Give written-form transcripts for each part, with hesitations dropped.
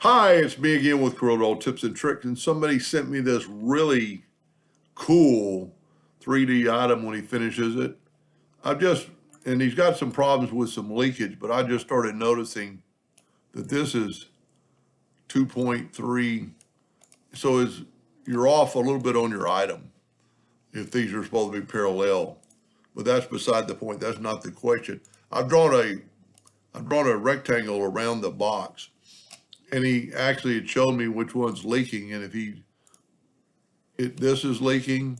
Hi, it's me again with Corel Tips and Tricks, and somebody sent me this really cool 3D item when he finishes it. And he's got some problems with some leakage, but I just started noticing that this is 2.3, so you're off a little bit on your item if these are supposed to be parallel. But that's beside the point. That's not the question. I've drawn a rectangle around the box. And he actually had shown me which one's leaking, and this is leaking,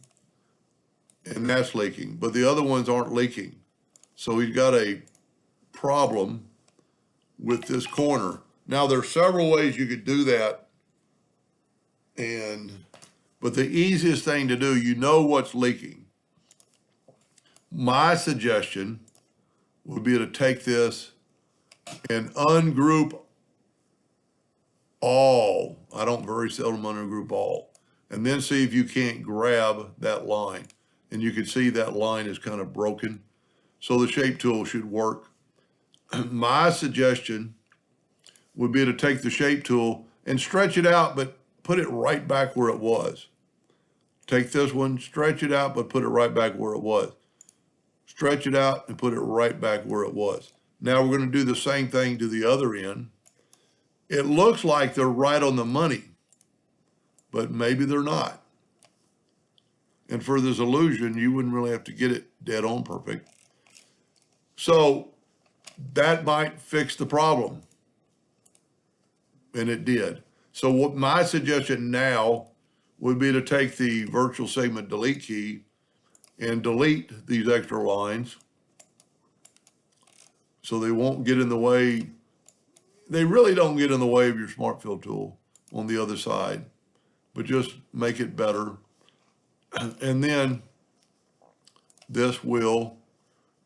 and that's leaking, but the other ones aren't leaking. So he's got a problem with this corner. Now there's several ways you could do that, but the easiest thing to do, you know what's leaking. My suggestion would be to take this and ungroup all. I don't very seldom ungroup all. And then see if you can't grab that line. And you can see that line is kind of broken. So the shape tool should work. My suggestion would be to take the shape tool and stretch it out, but put it right back where it was. Take this one, stretch it out, but put it right back where it was. Stretch it out and put it right back where it was. Now we're going to do the same thing to the other end. It looks like they're right on the money, but maybe they're not. And for this illusion, you wouldn't really have to get it dead on perfect. So that might fix the problem. And it did. So what my suggestion now would be to take the virtual segment delete key and delete these extra lines so they won't get in the way. They really don't get in the way of your Smart Fill tool on the other side, but just make it better. And then this will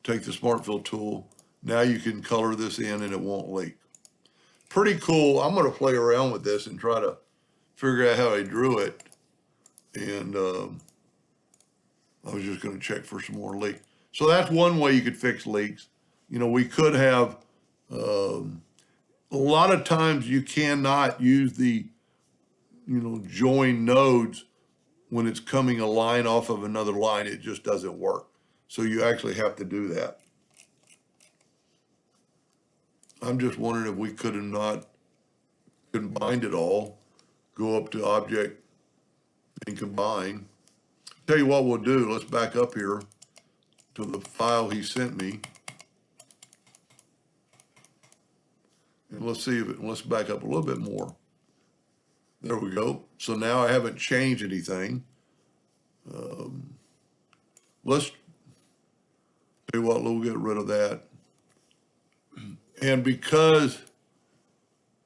take the Smart Fill tool. Now you can color this in and it won't leak. Pretty cool. I'm going to play around with this and try to figure out how I drew it. And I was just going to check for some more leaks. So that's one way you could fix leaks. You know, we could have, a lot of times you cannot use the, join nodes when it's coming a line off of another line. It just doesn't work. So you actually have to do that. I'm just wondering if we could have not combined it all. Go up to Object and Combine. Tell you what we'll do. Let's back up here to the file he sent me. And let's see let's back up a little bit more. There we go. So now I haven't changed anything. Let's tell you what, we'll get rid of that. And because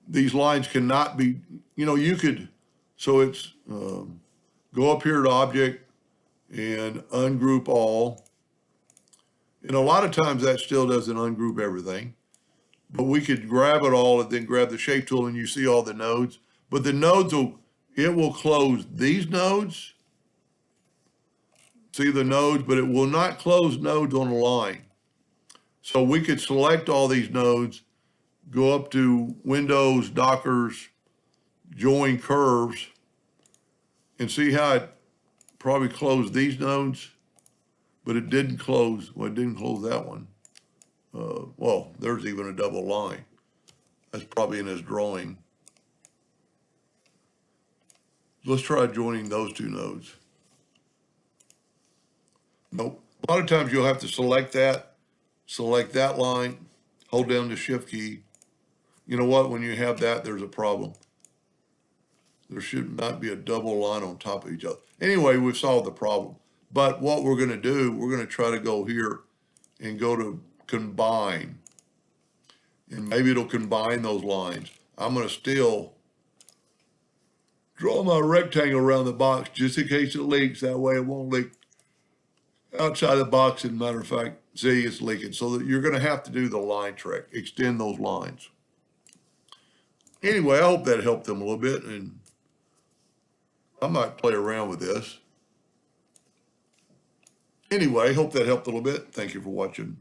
these lines cannot be, you could, so it's go up here to Object and ungroup all. And a lot of times that still doesn't ungroup everything. But we could grab it all and then grab the shape tool and you see all the nodes. But the nodes it will close these nodes. See the nodes, but it will not close nodes on a line. So we could select all these nodes, go up to Windows, Dockers, Join Curves, and see how it probably closed these nodes, but it didn't close, it didn't close that one. Well, there's even a double line. That's probably in his drawing. Let's try joining those two nodes. Nope. A lot of times you'll have to select that line, hold down the Shift key. You know what? When you have that, there's a problem. There should not be a double line on top of each other. Anyway, we've solved the problem. But what we're going to do, we're going to try to go here and go to Combine, and maybe it'll combine those lines. I'm going to still draw my rectangle around the box just in case it leaks. That way it won't leak outside the box. As a matter of fact, see, it's leaking. So that you're going to have to do the line trick, extend those lines. Anyway, I hope that helped them a little bit, and I might play around with this. Anyway, hope that helped a little bit. Thank you for watching.